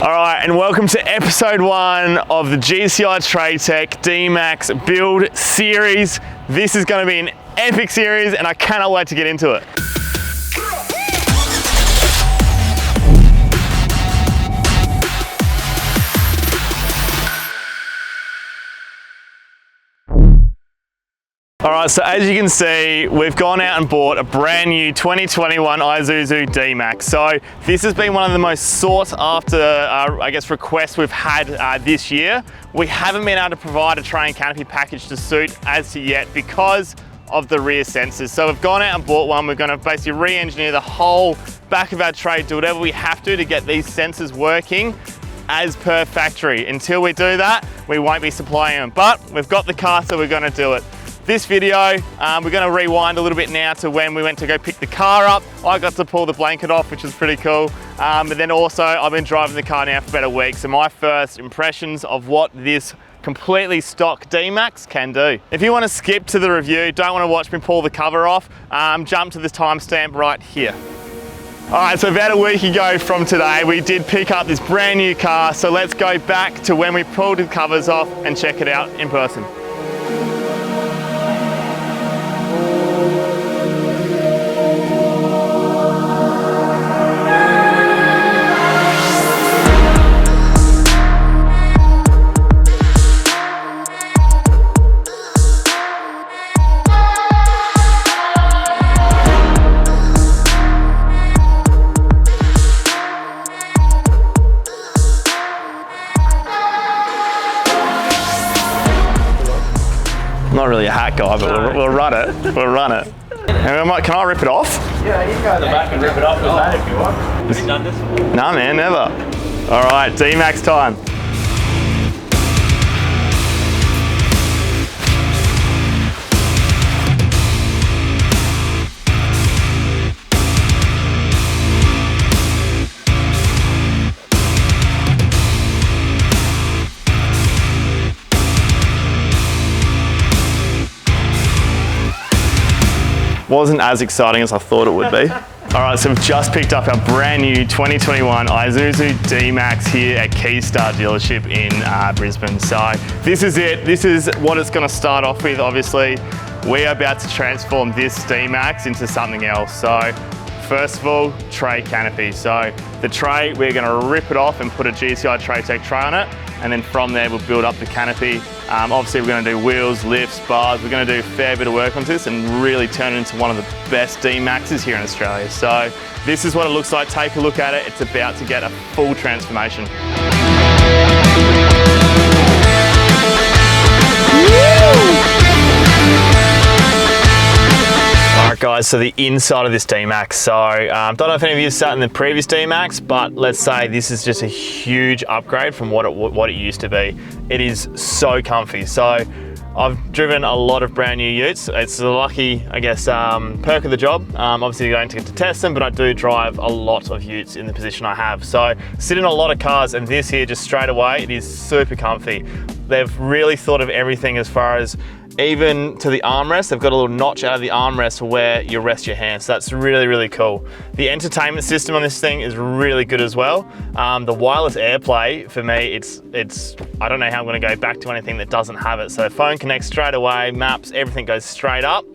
All right, and welcome to episode 1 of the GCI Traytec Dmax build series. This is going to be an epic series and I cannot wait to get into it. All right, so as you can see, we've gone out and bought a brand new 2021 Isuzu Dmax. So this has been one of the most sought after, I guess, requests we've had this year. We haven't been able to provide a tray and canopy package to suit as to yet because of the rear sensors. So we've gone out and bought one. We're gonna basically re-engineer the whole back of our tray, do whatever we have to get these sensors working as per factory. Until we do that, we won't be supplying them. But we've got the car, so we're gonna do it. This video, we're going to rewind a little bit now to when we went to go pick the car up. I got to pull the blanket off, which was pretty cool. But then also, I've been driving the car now for about a week, so my first impressions of what this completely stock Dmax can do. If you want to skip to the review, don't want to watch me pull the cover off, jump to this timestamp right here. All right, so about a week ago from today, we did pick up this brand new car, so let's go back to when we pulled the covers off and check it out in person. Not really a hat guy, but we'll run it. We'll run it. And can I rip it off? Yeah, you can go to the back and rip it off with that if you want. Have you done this before? Nah, man, never. All right, Dmax time. Wasn't as exciting as I thought it would be. All right, so we've just picked up our brand new 2021 Isuzu Dmax here at Keystar dealership in Brisbane. So this is it. This is what it's going to start off with. Obviously, we are about to transform this Dmax into something else. So first of all, tray canopy. So the tray, we're going to rip it off and put a GCI Traytec tray on it. And then from there, we'll build up the canopy. Obviously, we're going to do wheels, lifts, bars. We're going to do a fair bit of work on this and really turn it into one of the best Dmaxes here in Australia. So this is what it looks like. Take a look at it. It's about to get a full transformation. Alright guys, so the inside of this Dmax. So, don't know if any of you sat in the previous Dmax, but let's say this is just a huge upgrade from what it used to be. It is so comfy. So, I've driven a lot of brand new utes. It's a lucky, I guess, perk of the job. Obviously you're going to get to test them, but I do drive a lot of utes in the position I have. So, sit in a lot of cars, and this here just straight away, it is super comfy. They've really thought of everything as far as even to the armrest. They've got a little notch out of the armrest for where you rest your hands. So that's really, really cool. The entertainment system on this thing is really good as well. The wireless AirPlay, for me, it's I don't know how I'm gonna go back to anything that doesn't have it. So phone connects straight away, maps, everything goes straight up.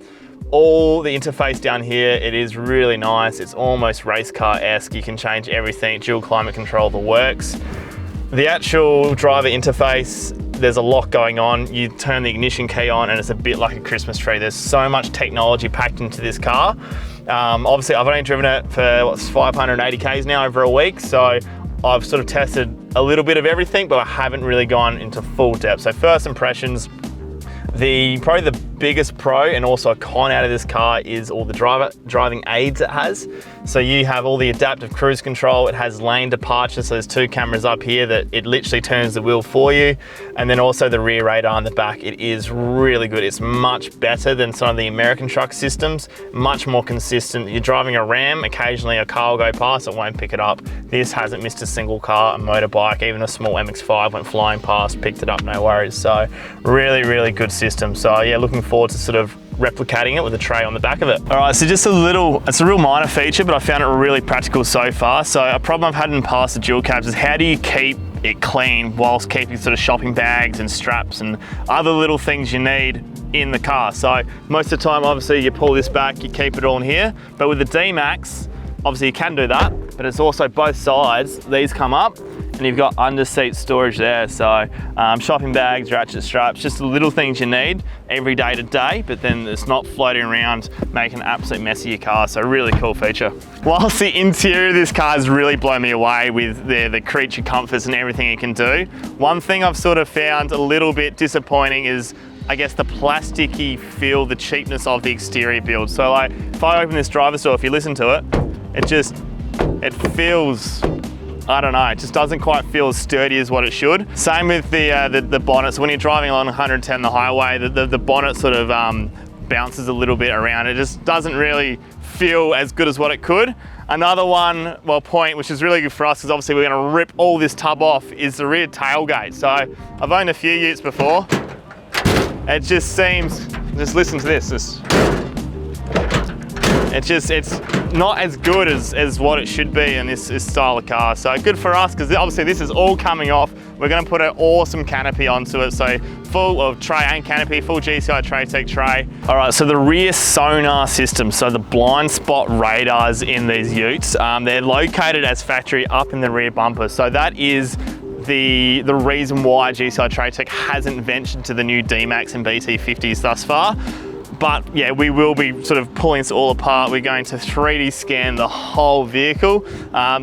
All the interface down here, it is really nice. It's almost race car-esque. You can change everything, dual climate control, the works. The actual driver interface, there's a lot going on. You turn the ignition key on and it's a bit like a Christmas tree. There's so much technology packed into this car. Obviously, I've only driven it for 580 Ks now over a week. So I've sort of tested a little bit of everything, but I haven't really gone into full depth. So first impressions, probably the biggest pro and also a con out of this car is all the driving aids it has. So you have all the adaptive cruise control, it has lane departure, so there's 2 cameras up here that it literally turns the wheel for you, and then also the rear radar in the back. It is really good. It's much better than some of the American truck systems, much more consistent. You're driving a Ram, occasionally a car will go past, it won't pick it up. This hasn't missed a single car, a motorbike, even a small MX-5 went flying past, picked it up, no worries. So really, really good system. So yeah, looking forward to sort of replicating it with a tray on the back of it. All right, so just it's a real minor feature, but I found it really practical so far. So a problem I've had in the past with dual cabs is how do you keep it clean whilst keeping sort of shopping bags and straps and other little things you need in the car. So most of the time, obviously you pull this back, you keep it all in here, but with the Dmax, obviously you can do that, but it's also both sides, these come up, and you've got under seat storage there. So shopping bags, ratchet straps, just the little things you need every day to day, but then it's not floating around making an absolute mess of your car. So really cool feature. Whilst the interior of this car has really blown me away with the creature comforts and everything it can do, one thing I've sort of found a little bit disappointing is I guess the plasticky feel, the cheapness of the exterior build. So like if I open this driver's door, if you listen to it, it feels, I don't know, it just doesn't quite feel as sturdy as what it should. Same with the bonnet. So when you're driving along 110 the highway, the bonnet sort of bounces a little bit around. It just doesn't really feel as good as what it could. Another point, which is really good for us, because obviously we're gonna rip all this tub off, is the rear tailgate. So I've owned a few utes before. It just seems, just listen to this. It's not as good as what it should be in this style of car. So good for us, because obviously this is all coming off. We're going to put an awesome canopy onto it. So full of tray and canopy, full GCI Traytec tray. All right, so the rear sonar system, so the blind spot radars in these utes, they're located as factory up in the rear bumper. So that is the reason why GCI Traytec hasn't ventured to the new Dmax and BT50s thus far. But yeah, we will be sort of pulling this all apart. We're going to 3D scan the whole vehicle.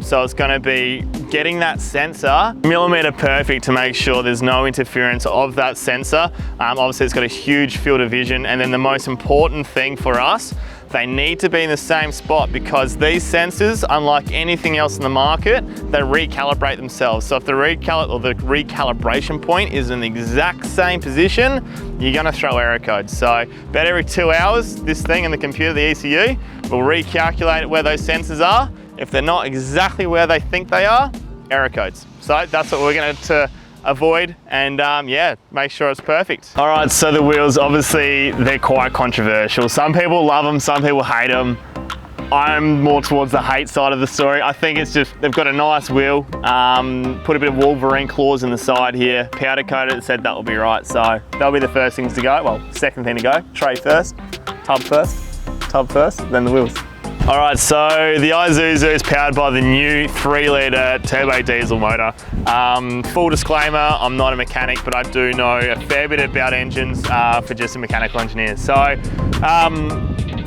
So it's going to be getting that sensor millimeter perfect to make sure there's no interference of that sensor. Obviously it's got a huge field of vision. And then the most important thing for us, they need to be in the same spot, because these sensors, unlike anything else in the market, they recalibrate themselves. So if the recalibration point is in the exact same position, you're gonna throw error codes. So about every 2 hours, this thing in the computer, the ECU, will recalculate where those sensors are. If they're not exactly where they think they are, error codes. So that's what we're going to avoid, and yeah, make sure it's perfect. All right, so the wheels, obviously they're quite controversial. Some people love them, some people hate them. I'm more towards the hate side of the story. I think it's just, they've got a nice wheel, put a bit of Wolverine claws in the side here, powder coated, it said that will be right. So that'll be the first things to go. Well, second thing to go, tray first, tub first, then the wheels. All right, so the Isuzu is powered by the new 3-litre turbo diesel motor. Full disclaimer, I'm not a mechanic, but I do know a fair bit about engines for just a mechanical engineer. So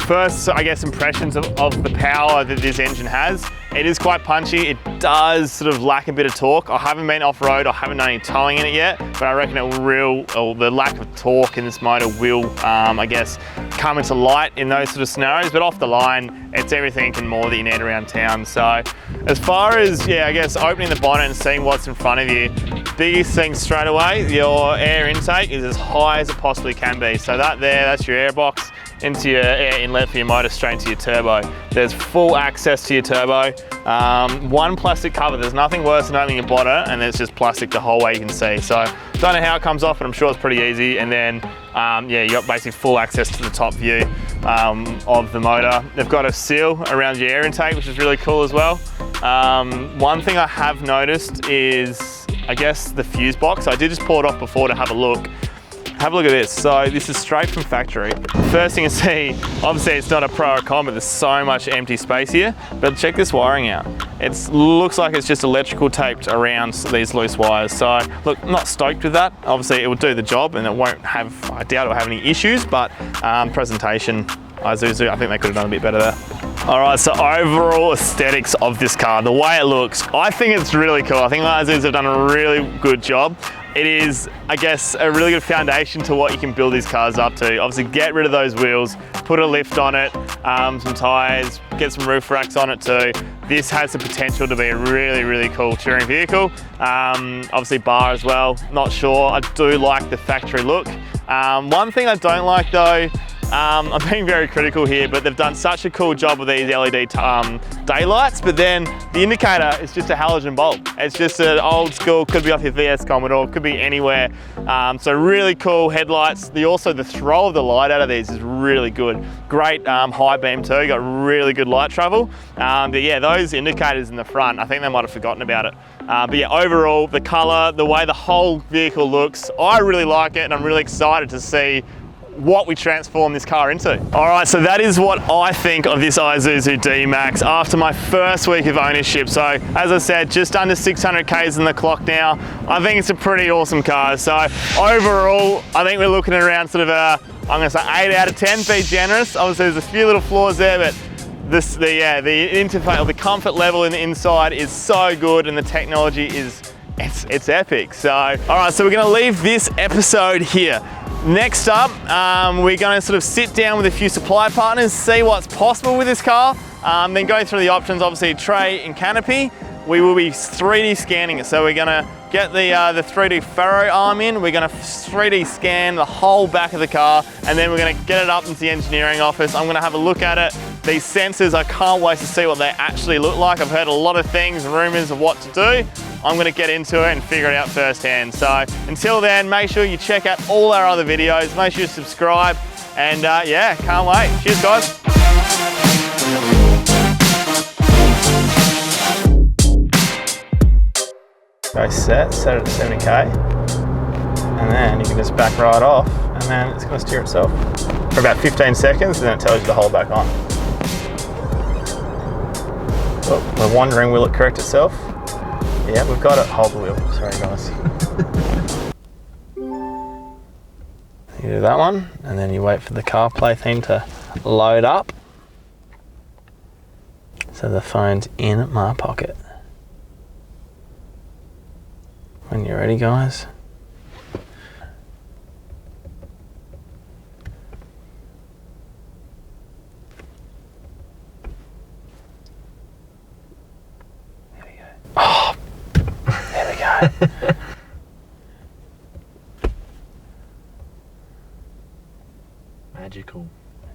first, I guess, impressions of the power that this engine has. It is quite punchy. It does sort of lack a bit of torque. I haven't been off-road, I haven't done any towing in it yet, but I reckon the lack of torque in this motor will, I guess, come into light in those sort of scenarios. But off the line, it's everything and more that you need around town. So as far as, yeah, I guess opening the bonnet and seeing what's in front of you, biggest thing straight away, your air intake is as high as it possibly can be. So that's your air box into your air inlet for your motor, straight into your turbo. There's full access to your turbo. One plastic cover, there's nothing worse than opening your bonnet and there's just plastic the whole way you can see. So don't know how it comes off, but I'm sure it's pretty easy. And then yeah, you got basically full access to the top view of the motor. They've got a seal around your air intake, which is really cool as well. One thing I have noticed is, I guess, the fuse box. I did just pull it off before to have a look. Have a look at this. So this is straight from factory. First thing you see, obviously it's not a pro or con, but there's so much empty space here. But check this wiring out. It looks like it's just electrical taped around these loose wires. So look, I'm not stoked with that. Obviously it will do the job and it won't have, I doubt it will have any issues, but presentation, Isuzu, I think they could have done a bit better there. All right, so overall aesthetics of this car, the way it looks, I think it's really cool. I think Isuzu have done a really good job. It is, I guess, a really good foundation to what you can build these cars up to. Obviously, get rid of those wheels, put a lift on it, some tires, get some roof racks on it too. This has the potential to be a really, really cool touring vehicle. Obviously, bar as well, not sure. I do like the factory look. One thing I don't like though, I'm being very critical here, but they've done such a cool job with these LED daylights, but then the indicator is just a halogen bulb. It's just an old school, could be off your VS Commodore, could be anywhere. So really cool headlights. Also the throw of the light out of these is really good. Great high beam too, got really good light travel. But yeah, those indicators in the front, I think they might have forgotten about it. But yeah, overall, the color, the way the whole vehicle looks, I really like it, and I'm really excited to see what we transform this car into. All right, so that is what I think of this Isuzu Dmax after my first week of ownership. So as I said, just under 600 Ks in the clock now. I think it's a pretty awesome car. So overall, I think we're looking at around sort of a, I'm gonna say 8 out of 10, be generous. Obviously there's a few little flaws there, but the interface, the comfort level in the inside is so good, and the technology is, it's epic. So, all right, so we're gonna leave this episode here. Next up, we're going to sort of sit down with a few supply partners, see what's possible with this car, then go through the options, obviously tray and canopy. We will be 3D scanning it, so we're going to get the 3D ferro arm in, we're going to 3D scan the whole back of the car, and then we're going to get it up into the engineering office. I'm going to have a look at it. These sensors, I can't wait to see what they actually look like. I've heard a lot of things, rumours of what to do. I'm going to get into it and figure it out firsthand. So until then, make sure you check out all our other videos, make sure you subscribe, and yeah, can't wait. Cheers guys. Go set it at 70k, and then you can just back right off, and then it's going to steer itself for about 15 seconds, and then it tells you to hold back on. Oh, we're wondering, will it correct itself? Yeah, we've got it. Hold the wheel. Sorry guys. You do that one, and then you wait for the CarPlay thing to load up. So the phone's in my pocket. When you're ready, guys. There we go. Oh, there we go. Magical.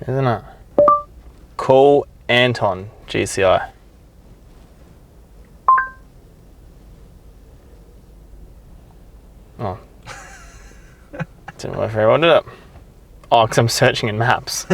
Isn't it? Call Anton, GCI. Oh. Didn't work very well, did it? Oh, because I'm searching in maps.